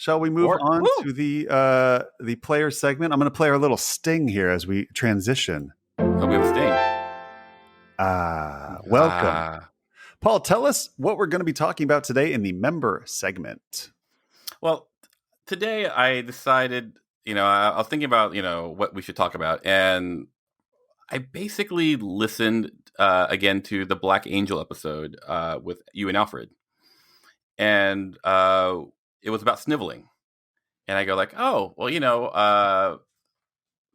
Shall we move on to the player segment? I'm going to play our little sting here as we transition. Oh, we have a sting. Welcome. Paul, tell us what we're going to be talking about today in the member segment. Well, today I decided, I was thinking about, what we should talk about. And I basically listened again to the Black Angel episode with you and Alfred. And it was about sniveling. And I go like, oh, well,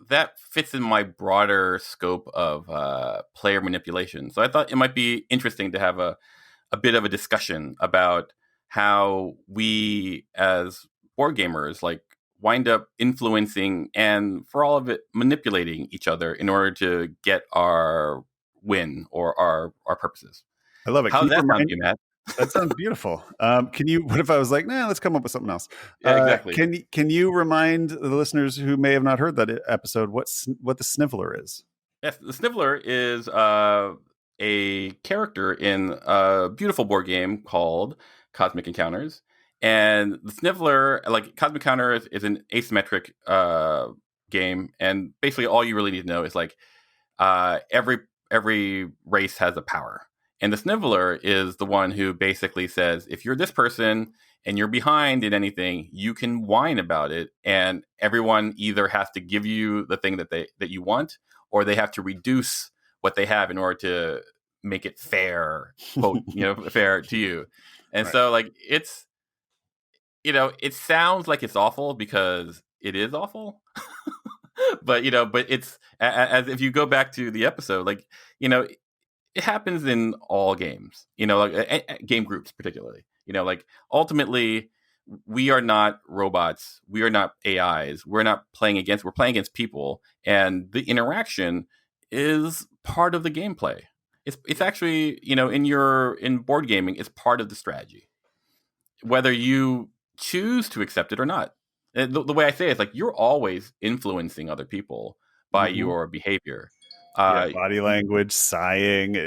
that fits in my broader scope of player manipulation. So I thought it might be interesting to have a bit of a discussion about how we as board gamers wind up influencing and, for all of it, manipulating each other in order to get our win or our purposes. I love it. How does that sound to you, Matt? That sounds beautiful. What if I was like, let's come up with something else? Yeah, exactly. Can you remind the listeners who may have not heard that episode what the Sniveler is? Yes, the Sniveler is a character in a beautiful board game called Cosmic Encounters. And the Sniveler, Cosmic Encounters, is an asymmetric game. And basically all you really need to know is every race has a power. And the Sniveler is the one who basically says, if you're this person and you're behind in anything, you can whine about it. And everyone either has to give you the thing that you want, or they have to reduce what they have in order to make it fair, quote, fair to you. And right. So it's, it sounds like it's awful because it is awful. but it's, as if you go back to the episode, it happens in all games, game groups particularly. Ultimately, we are not robots. We are not AIs. We're playing against people, and the interaction is part of the gameplay. It's actually, in board gaming, it's part of the strategy, whether you choose to accept it or not. The way I say it is you're always influencing other people by your behavior. Body language, sighing,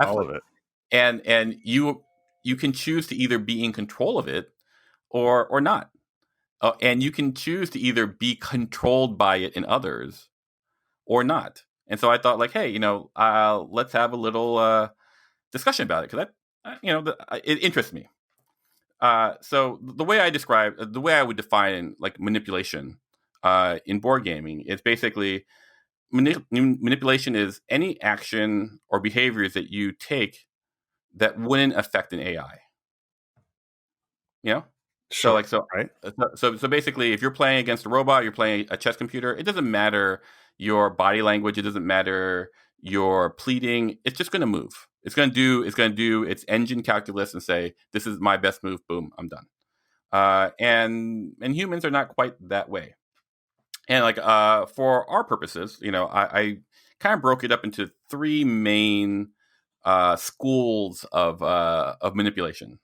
all of it. And you can choose to either be in control of it or not. And you can choose to either be controlled by it in others or not. And so I thought hey, let's have a little discussion about it, because it interests me. So the way I would define manipulation in board gaming is basically manipulation is any action or behaviors that you take that wouldn't affect an AI. Sure. Right. So basically, if you're playing against a robot, you're playing a chess computer, it doesn't matter your body language, it doesn't matter your pleading, it's just going to move. It's going to do its engine calculus and say, this is my best move, boom, I'm done. And humans are not quite that way. And for our purposes, I kind of broke it up into three main schools of manipulation,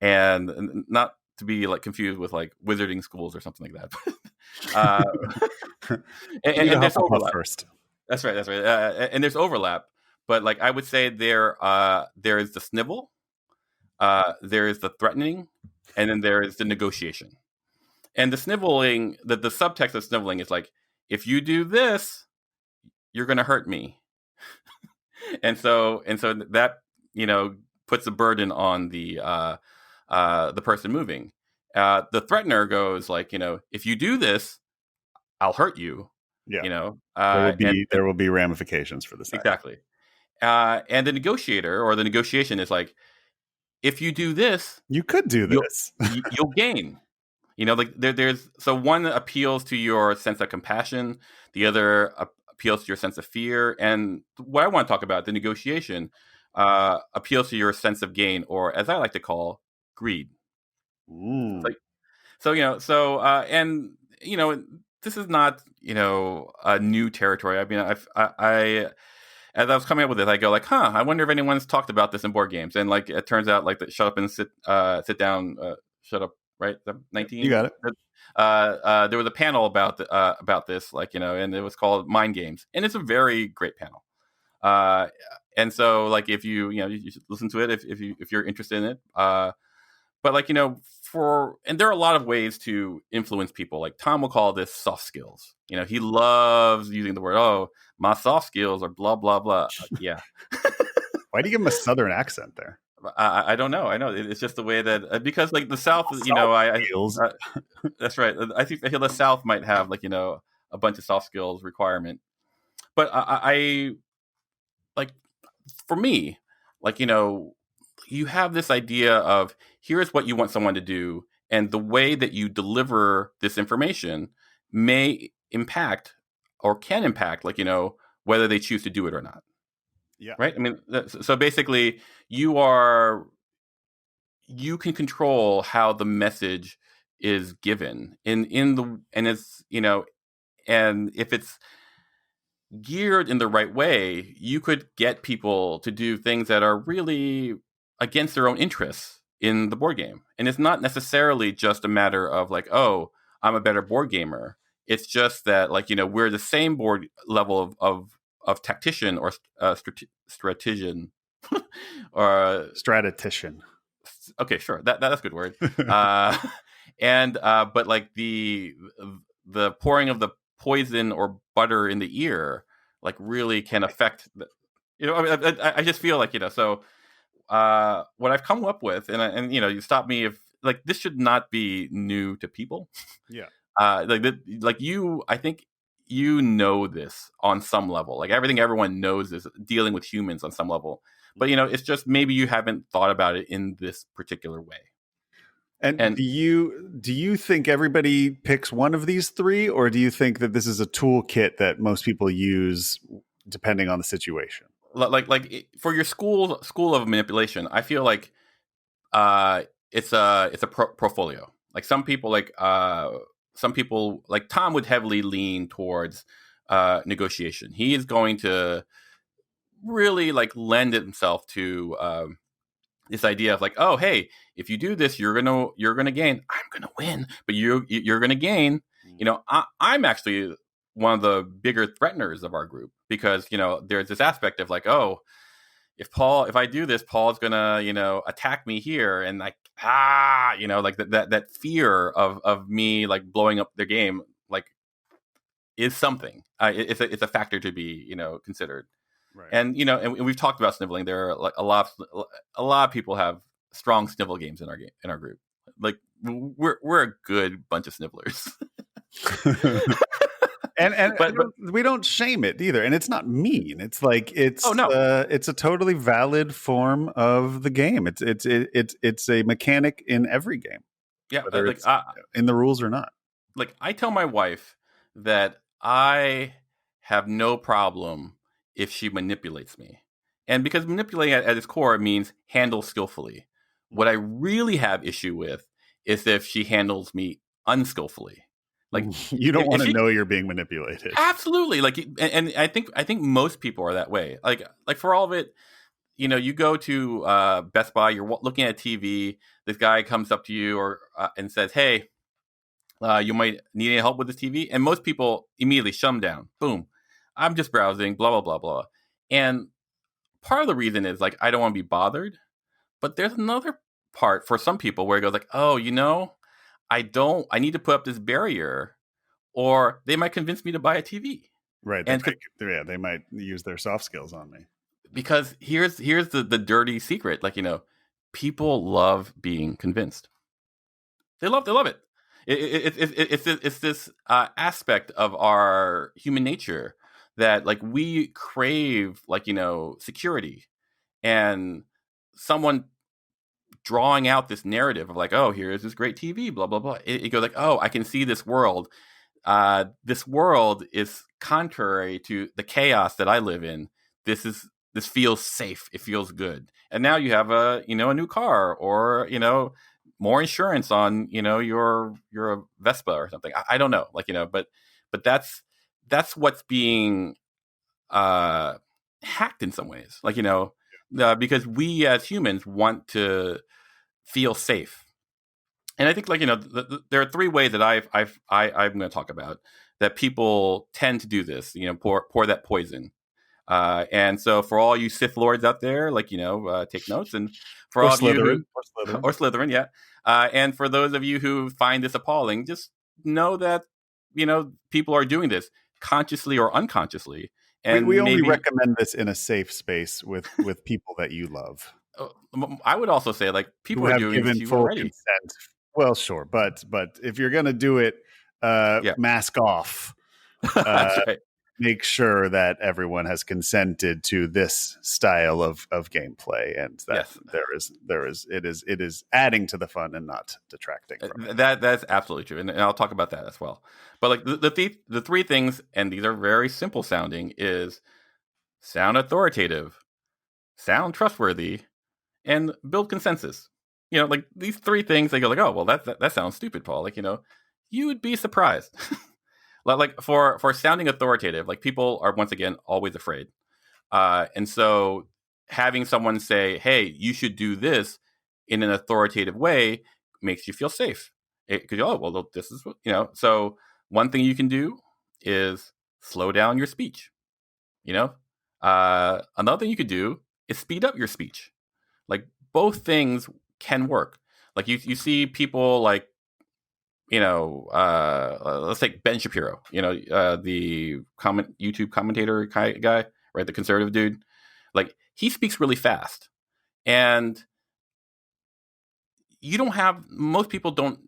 and not to be confused with wizarding schools or something like that. and there's overlap. First. That's right. And there's overlap, but I would say there is the snivel, there is the threatening, and then there is the negotiation. And the sniveling, the subtext of sniveling is if you do this, you're going to hurt me. and so that, puts a burden on the person moving. The threatener goes if you do this, I'll hurt you. Yeah. There will be ramifications for this. Exactly. And the negotiator or the negotiation is if you do this, you could do this. You'll gain. There's so one appeals to your sense of compassion, the other appeals to your sense of fear, and what I want to talk about, the negotiation, appeals to your sense of gain, or as I like to call, greed. Ooh. This is not a new territory. I mean, I as I was coming up with this, I go I wonder if anyone's talked about this in board games, and it turns out shut up and sit down, shut up. Right, 19. You got it. There was a panel about this, and it was called Mind Games, and it's a very great panel. And so, if you should listen to it if you're interested in it. But and there are a lot of ways to influence people. Like Tom will call this soft skills. He loves using the word, "Oh, my soft skills are blah blah blah." Yeah. Why do you give him a Southern accent there? I don't know. I know it's just the way that because like the South, I that's right. I feel the South might have like a bunch of soft skills requirement, but I like for me, like you have this idea of here's what you want someone to do, and the way that you deliver this information may impact or can impact like whether they choose to do it or not. Yeah. Right. I mean, so basically, you can control how the message is given and it's and if it's geared in the right way, you could get people to do things that are really against their own interests in the board game. And it's not necessarily just a matter of like, oh, I'm a better board gamer. It's just that like we're the same board level of tactician or strategician or Stratistician. Okay, sure, that's a good word. But like the pouring of the poison or butter in the ear like really can affect I just feel like so what I've come up with and you stop me if like this should not be new to people. Yeah. Like you, I think this on some level. Like everyone knows is dealing with humans on some level. But it's just maybe you haven't thought about it in this particular way. And do you think everybody picks one of these three, or do you think that this is a toolkit that most people use depending on the situation? Like for your school of manipulation, I feel like it's a portfolio. Like some people like Tom would heavily lean towards negotiation. He is going to really like lend himself to this idea of like, oh, hey, if you do this, you're gonna gain. I'm gonna win, but you're gonna gain. I'm actually one of the bigger threateners of our group because there's this aspect of like, oh, if I do this, Paul's gonna attack me here, and like like that fear of me like blowing up their game like is something. It's a factor to be considered. Right. And and we've talked about sniveling. There are like a lot of people have strong snivel games in our group. Like we're a good bunch of snivellers. but we don't shame it either, and it's not mean. It's like it's a totally valid form of the game. It's a mechanic in every game. Yeah, whether it's in the rules or not. Like I tell my wife that I have no problem if she manipulates me. And because manipulating at its core means handle skillfully. What I really have issue with is if she handles me unskillfully. Like you don't want to know you're being manipulated. Absolutely. Like, and I think most people are that way. Like for all of it, you go to Best Buy, you're looking at TV, this guy comes up to you and says, hey, you might need any help with this TV. And most people immediately shut them down. Boom. I'm just browsing, blah, blah, blah, blah. And part of the reason is like, I don't want to be bothered. But there's another part for some people where it goes like, oh, I need to put up this barrier or they might convince me to buy a TV. Right. They might use their soft skills on me. Because here's the dirty secret. Like, people love being convinced. They love it. It's this aspect of our human nature that like we crave like security, and someone drawing out this narrative of like, oh, here's this great TV, blah blah blah. It goes like, oh, I can see this world. This world is contrary to the chaos that I live in. This feels safe. It feels good. And now you have a new car or more insurance on your Vespa or something. I don't know, like but that's what's being hacked in some ways, like because we as humans want to feel safe. And I think like there are three ways that I'm going to talk about that people tend to do this. Pour that poison. And so for all you Sith Lords out there, like take notes, and for or all Slytherin. Or Slytherin, yeah. And for those of you who find this appalling, just know that, people are doing this consciously or unconsciously. And we only recommend this in a safe space with people that you love. I would also say, like, people are doing this to you full already. Consent. Well, sure, but if you're going to do it, mask off. Right. Make sure that everyone has consented to this style of gameplay, and that it is adding to the fun and not detracting from it. That's absolutely true, and I'll talk about that as well. But like the three things, and these are very simple sounding, is sound authoritative, sound trustworthy, and build consensus. Like these three things, they go like, oh, well, that sounds stupid, Paul. Like, you would be surprised. Like for sounding authoritative, like people are once again always afraid, and so having someone say, "Hey, you should do this," in an authoritative way makes you feel safe. Because well, this is what. So one thing you can do is slow down your speech. Another thing you could do is speed up your speech. Like both things can work. Like you see people like, let's take Ben Shapiro, the YouTube commentator guy, right? The conservative dude. Like he speaks really fast, and most people don't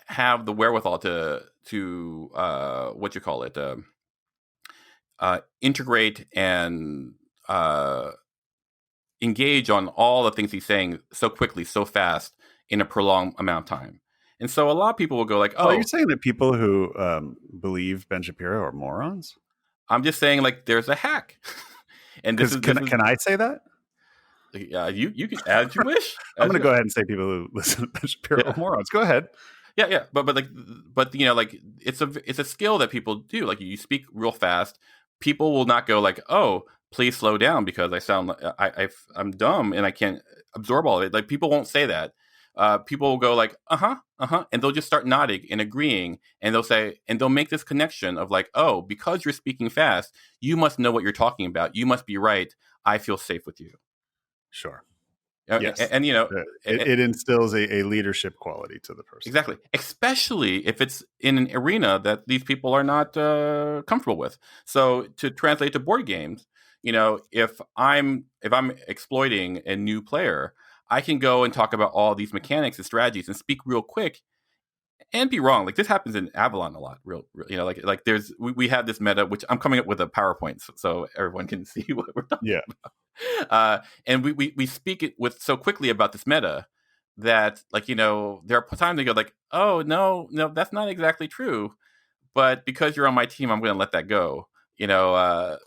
have the wherewithal to what you call it, integrate and engage on all the things he's saying so quickly, so fast in a prolonged amount of time. And so a lot of people will go like, "Oh, are you saying that people who believe Ben Shapiro are morons?" I'm just saying, like, there's a hack. And can I say that? You can, as you wish. I'm going to go ahead and say people who listen to Ben Shapiro are morons. Go ahead. Yeah, but it's a skill that people do. Like you speak real fast, people will not go like, "Oh, please slow down because I sound I'm dumb and I can't absorb all of it." Like people won't say that. People will go like, and they'll just start nodding and agreeing, and they'll make this connection of like, "Oh, because you're speaking fast, you must know what you're talking about. You must be right. I feel safe with you." Sure. Yes. And it instills a leadership quality to the person. Exactly. Especially if it's in an arena that these people are not comfortable with. So to translate to board games, if I'm exploiting a new player, I can go and talk about all these mechanics and strategies and speak real quick and be wrong. Like this happens in Avalon a lot. Like we have this meta, which I'm coming up with a PowerPoint so everyone can see what we're talking about. And we speak it with so quickly about this meta that like, there are times they go like, "Oh, no, that's not exactly true. But because you're on my team, I'm going to let that go." It's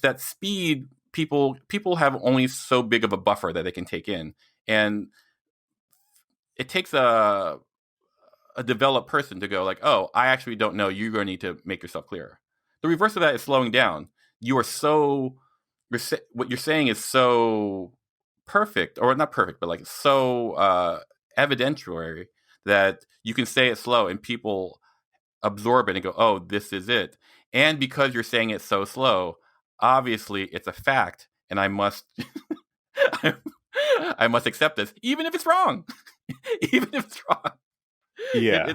that speed. People have only so big of a buffer that they can take in, and it takes a developed person to go like, "Oh, I actually don't know. You're going to need to make yourself clearer." The reverse of that is slowing down. What you're saying is so perfect, or not perfect, but like so evidentiary that you can say it slow and people absorb it and go, "Oh, this is it." And because you're saying it so slow, obviously it's a fact, and I must I must accept this, even if it's wrong. Even if it's wrong. Yeah.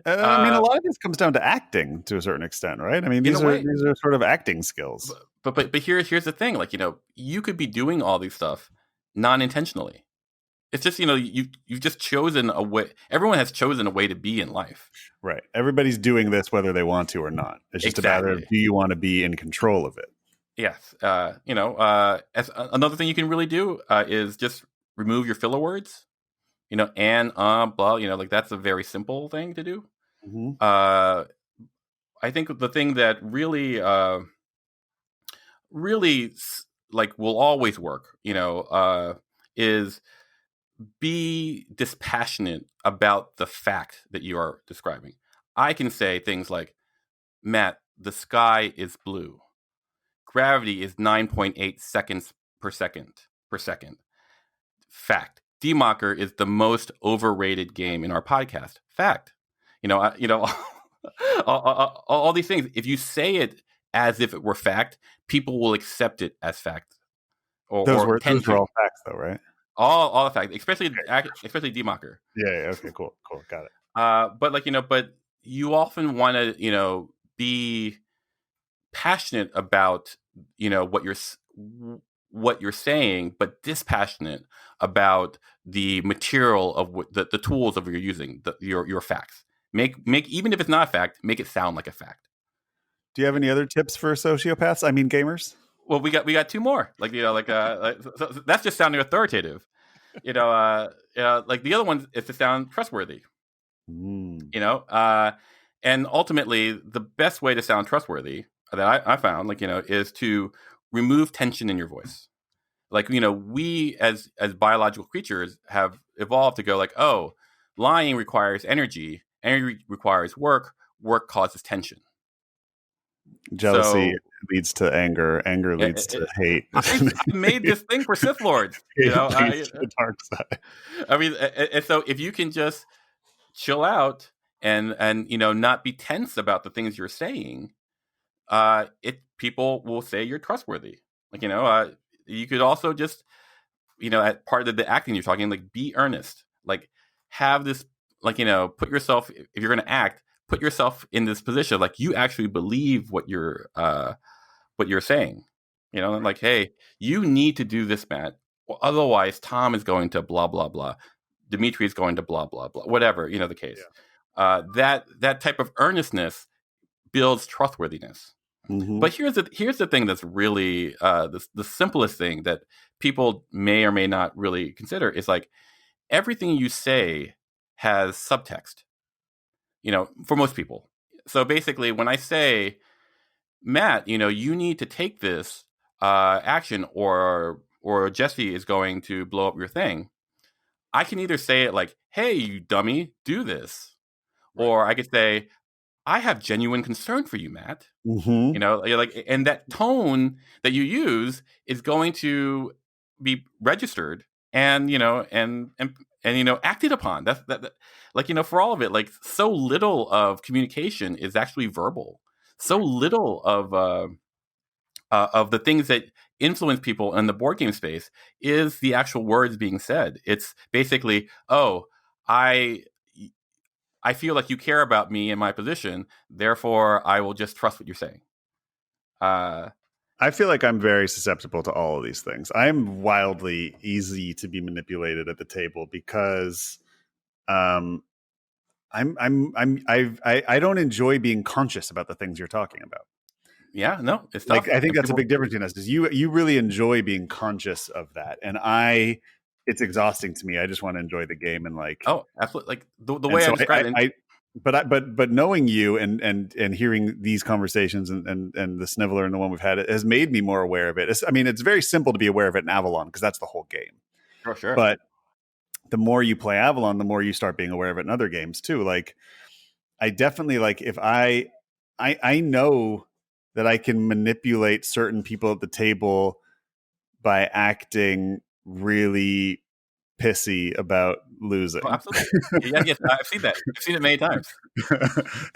I mean, a lot of this comes down to acting to a certain extent, right? I mean, these are sort of acting skills. But here's the thing: like, you could be doing all these stuff non-intentionally. It's just, you've just chosen a way. Everyone has chosen a way to be in life. Right. Everybody's doing this whether they want to or not. It's just a matter of, do you want to be in control of it? Yes. As another thing you can really do is just remove your filler words. And blah. Like that's a very simple thing to do. Mm-hmm. I think the thing that really, really like will always work, is be dispassionate about the fact that you are describing. I can say things like, "Matt, the sky is blue. Gravity is 9.8 seconds per second. Fact. DMocker is the most overrated game in our podcast. Fact." All these things. If you say it as if it were fact, people will accept it as fact. Those were all facts, though, right? all the facts, especially Democker. Yeah. Okay. Cool. Got it. But but you often want to be passionate about what you're saying, but dispassionate about the material of the tools of you're using, your facts. Make even if it's not a fact, make it sound like a fact. Do you have any other tips for sociopaths? I mean, gamers. Well, we got two more. So that's just sounding authoritative. Like the other one is to sound trustworthy. And ultimately, the best way to sound trustworthy that I found, is to remove tension in your voice. We as biological creatures have evolved to go oh, lying requires energy requires work causes tension. Jealousy leads to anger leads to hate. I made this thing for Sith Lords. The dark side. I mean, and so if you can just chill out and not be tense about the things you're saying, people will say you're trustworthy. You could also just at part of the acting you're talking, be earnest, have this, put yourself, if you're going to act, put yourself in this position you actually believe what you're saying. Hey, you need to do this, Matt, otherwise Tom is going to blah blah blah, Dimitri is going to blah blah blah, whatever the case. That type of earnestness builds trustworthiness. Mm-hmm. But here's the thing that's really the simplest thing that people may or may not really consider is everything you say has subtext. For most people. So basically, when I say, Matt, you need to take this action, or Jesse is going to blow up your thing, I can either say it hey, you dummy, do this. Right. Or I could say, I have genuine concern for you, Matt. Mm-hmm. And that tone that you use is going to be registered and acted upon. That for all of it, so little of communication is actually verbal. So little of the things that influence people in the board game space is the actual words being said. It's basically, oh, I feel like you care about me and my position, therefore I will just trust what you're saying. I feel like I'm very susceptible to all of these things. I'm wildly easy to be manipulated at the table because I don't enjoy being conscious about the things you're talking about. Yeah, no, it's tough. I think that's a big difference between us. Is you really enjoy being conscious of that, and it's exhausting to me. I just want to enjoy the game and oh, absolutely, the way I describe it. But knowing you and hearing these conversations and the Sniveler and the one we've had, it has made me more aware of it. It's very simple to be aware of it in Avalon because that's the whole game. For sure. But the more you play Avalon, the more you start being aware of it in other games too. I definitely if I know that I can manipulate certain people at the table by acting really pissy about losing. Oh, absolutely. Yes, I've seen that. I've seen it many times.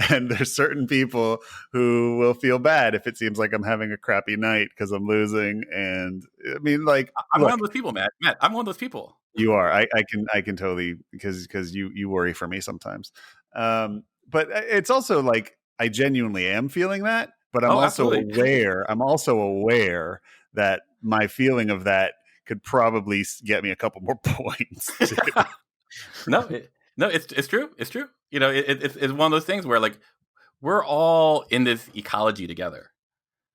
And there's certain people who will feel bad if it seems like I'm having a crappy night because I'm losing. And I mean, I'm one of those people, Matt. I'm one of those people. You are. I can totally because you worry for me sometimes. But it's also I genuinely am feeling that. But I'm also aware. I'm also aware that my feeling of that could probably get me a couple more points. No, it's true. It's true. It's one of those things where we're all in this ecology together.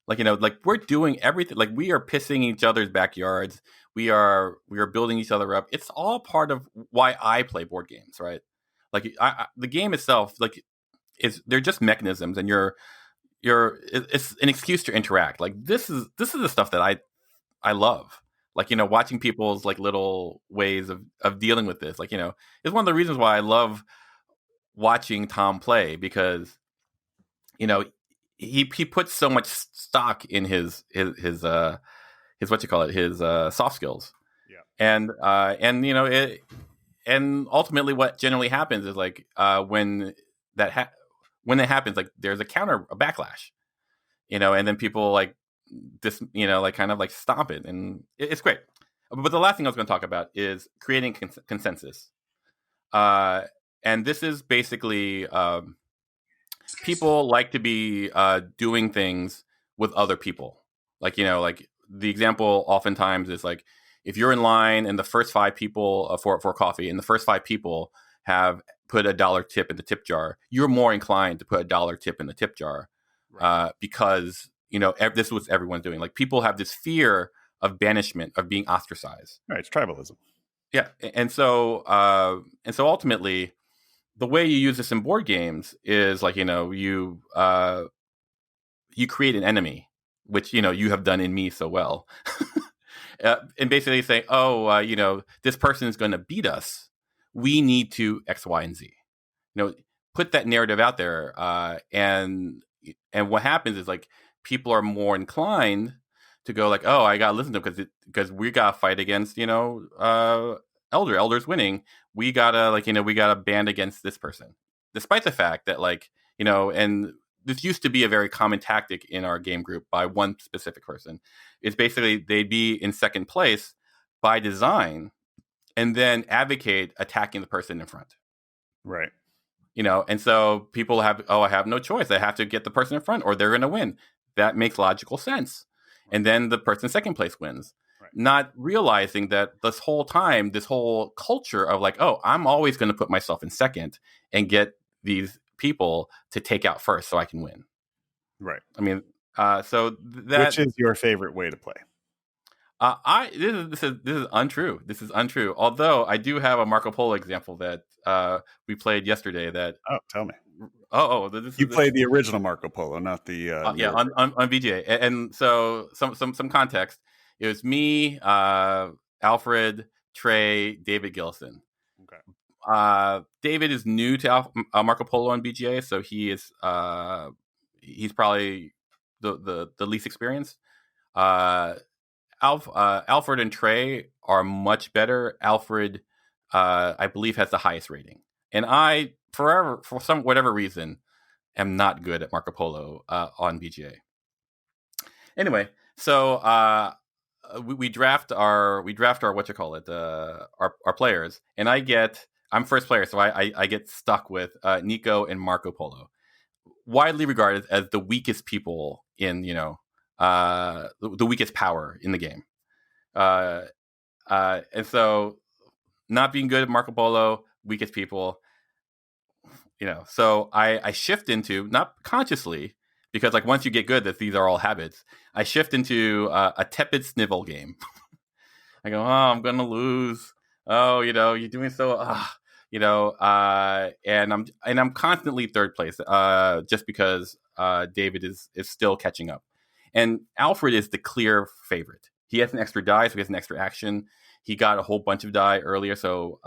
We're doing everything. We are pissing each other's backyards. We are building each other up. It's all part of why I play board games, right? The game itself, they're just mechanisms, and it's an excuse to interact. This is the stuff that I love. Watching people's little ways of dealing with this. It's one of the reasons why I love watching Tom play, because he puts so much stock in his what you call it, his soft skills. Yeah. And ultimately what generally happens is when that happens, there's a backlash, and then people kind of stomp it, and it's great. but the last thing I was going to talk about is creating consensus. And this is basically people like to be doing things with other people. Like, like the example oftentimes is like, if you're in line and the first 5 people for coffee, and the first 5 people have put $1 tip in the tip jar, you're more inclined to put $1 tip in the tip jar, because this is what everyone's doing. Like, people have this fear of banishment, of being ostracized. Right, it's tribalism. Yeah, and so ultimately, the way you use this in board games is like, you create an enemy, which you have done in me so well. And basically say, this person is going to beat us. We need to X, Y, and Z. Put that narrative out there, and what happens is like people are more inclined to go like, oh, I gotta listen to them because we gotta fight against Elder's winning. We gotta band against this person, despite the fact that and this used to be a very common tactic in our game group by one specific person. It's basically they'd be in second place by design and then advocate attacking the person in front. Right. And so people I have no choice. I have to get the person in front or they're going to win. That makes logical sense. And then the person in second place wins. Right. Not realizing that this whole time, this whole culture of like, oh, I'm always going to put myself in second and get these people to take out first so I can win. Right. I mean, so that, which is your favorite way to play? This is untrue. This is untrue. Although I do have a Marco Polo example that we played yesterday. That tell me. You played the original Marco Polo, not the on VGA. And so some context. It was me, Alfred, Trey, David Gilson. Okay. David is new to Marco Polo on BGA, so he's probably the least experienced. Alfred and Trey are much better. Alfred, I believe, has the highest rating, and I, for whatever reason, am not good at Marco Polo on BGA. Anyway, so we draft our our players, and I'm first player, so I get stuck with Nico and Marco Polo, widely regarded as the weakest people in the weakest power in the game. And so not being good at Marco Polo, weakest people, so I shift into, not consciously, because like once you get good, that these are all habits, I shift into a tepid snivel game. I go, oh, I'm going to lose. Oh, you're doing so, and I'm constantly third place, just because David is still catching up. And Alfred is the clear favorite. He has an extra die, so he has an extra action. He got a whole bunch of die earlier, so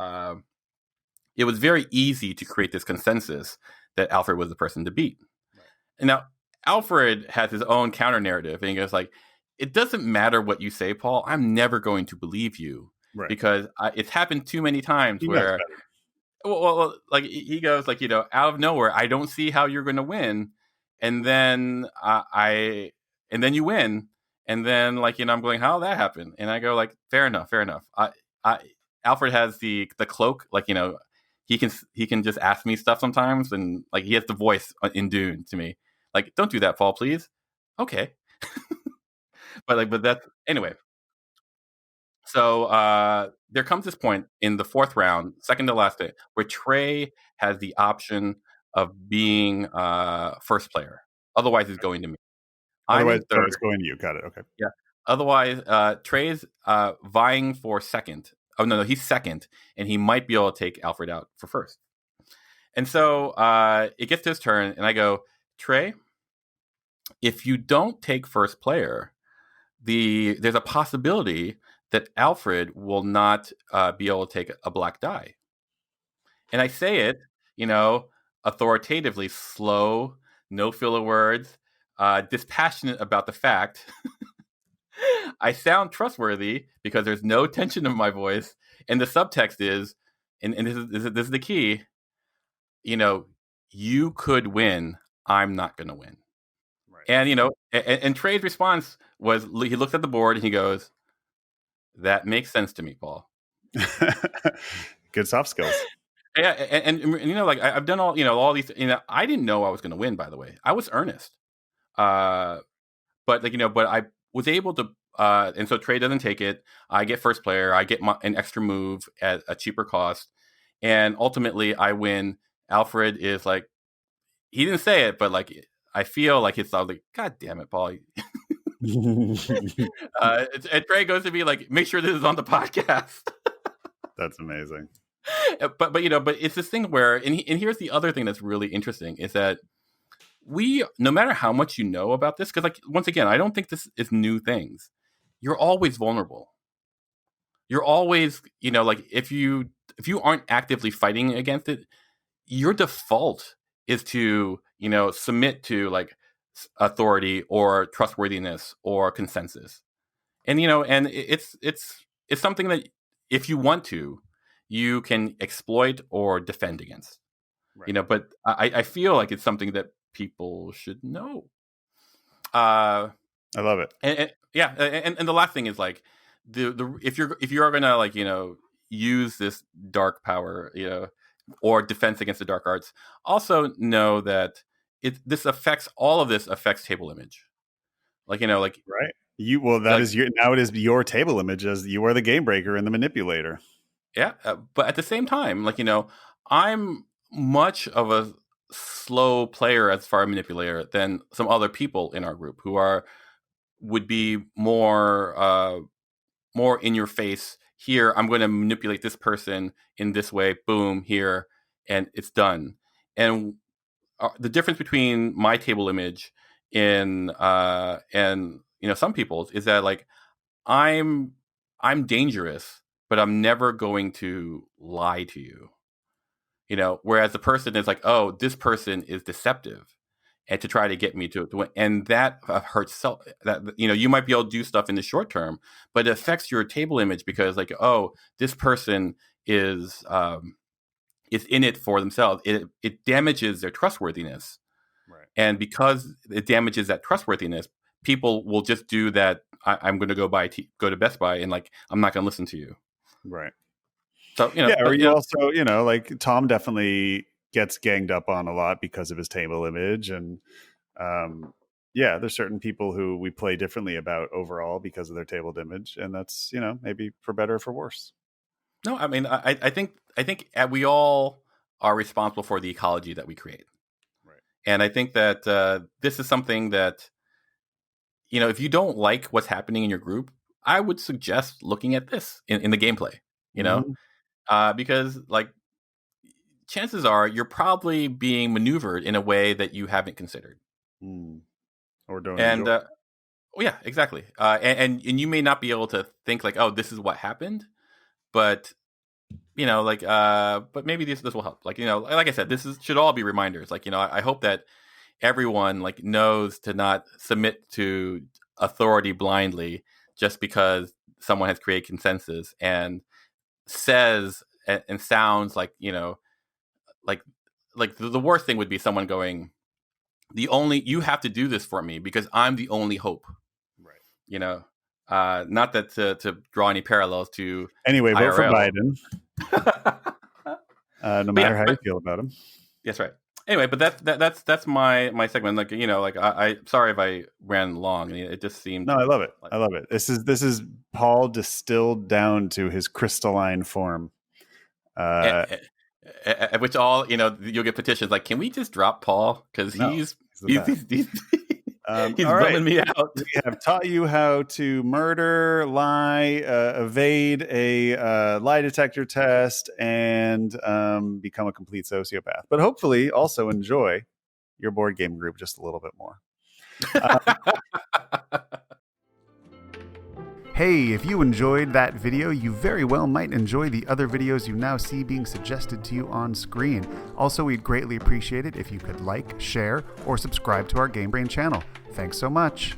it was very easy to create this consensus that Alfred was the person to beat. Right. And now Alfred has his own counter narrative, and he goes like, "It doesn't matter what you say, Paul. I'm never going to believe you, right, because it's happened too many times where." Well, like he goes like, out of nowhere, I don't see how you're going to win, and then and then you win, and then like I'm going, how did that happen? And I go like, fair enough. Alfred has the cloak, like he can just ask me stuff sometimes, and like he has the voice in Dune to me, like, don't do that, Paul, please. Okay, but that's anyway. So there comes this point in the fourth round, second to last day, where Trey has the option of being first player. Otherwise, it's going to me. Otherwise, it's going to you. Got it. Okay. Yeah. Otherwise, Trey's vying for second. Oh, no, he's second, and he might be able to take Alfred out for first. And so it gets to his turn, and I go, Trey, if you don't take first player, there's a possibility that Alfred will not be able to take a black die. And I say it, authoritatively, slow, no filler words, dispassionate about the fact. I sound trustworthy because there's no tension in my voice, and the subtext is, and this is the key, you could win, I'm not going to win. Right. And and Trey's response was, he looked at the board and he goes, That makes sense to me, Paul. Good soft skills. Yeah, and you know, like I've done all these. I didn't know I was going to win. By the way, I was earnest. But but I was able to. And so Trey doesn't take it. I get first player. I get an extra move at a cheaper cost, and ultimately I win. Alfred is like, he didn't say it, but like I feel like it's all like, God damn it, Paul. And Trey goes to me like, make sure this is on the podcast. That's amazing. But it's this thing where, and here's the other thing that's really interesting is that no matter how much you know about this, because like once again, I don't think this is new things. You're always vulnerable. You're always, like if you aren't actively fighting against it, your default is to, submit to like authority or trustworthiness or consensus. And, and it's something that if you want to, you can exploit or defend against, right. But I feel like it's something that people should know. I love it. And the last thing is like if you're gonna like use this dark power or defense against the dark arts, also know that this affects table image, like right. It is your table image, as you are the game breaker and the manipulator. Yeah, but at the same time, like I'm much of a slow player as far as manipulator than some other people in our group who would be more in your face. Here, I'm going to manipulate this person in this way. Boom, here, and it's done. And the difference between my table image and some people's is that like I'm dangerous, but I'm never going to lie to you. Whereas the person is like, oh, this person is deceptive, and to try to get me to win, and that hurts. That you might be able to do stuff in the short term, but it affects your table image because, like, oh, this person is in it for themselves. It damages their trustworthiness, right? And because it damages that trustworthiness, people will just do that. I'm going to go to Best Buy, and like I'm not going to listen to you, right? So also like Tom definitely gets ganged up on a lot because of his table image, and there's certain people who we play differently about overall because of their table image, and that's maybe for better or for worse. No, I mean I think we all are responsible for the ecology that we create, right? And I think that this is something that if you don't like what's happening in your group, I would suggest looking at this in the gameplay, Mm-hmm. Because like chances are you're probably being maneuvered in a way that you haven't considered, or don't. And yeah, exactly. And you may not be able to think like, oh, this is what happened, but but maybe this will help. Like like I said, should all be reminders. Like I hope that everyone like knows to not submit to authority blindly just because someone has created consensus and says and sounds like like the worst thing would be someone going, you have to do this for me because I'm the only hope, right? Not that to draw any parallels to anyway, vote for Biden. No matter how you feel about him. That's right. Anyway, but that's my segment. Like I sorry if I ran long. I mean, it just seemed. No, I love it. I love it. This is Paul distilled down to his crystalline form. At which all you'll get petitions like, can we just drop Paul because he's bumming me out. We have taught you how to murder, lie, evade a lie detector test, and become a complete sociopath. But hopefully also enjoy your board game group just a little bit more. Hey, if you enjoyed that video, you very well might enjoy the other videos you now see being suggested to you on screen. Also, we'd greatly appreciate it if you could like, share, or subscribe to our Game Brain channel. Thanks so much.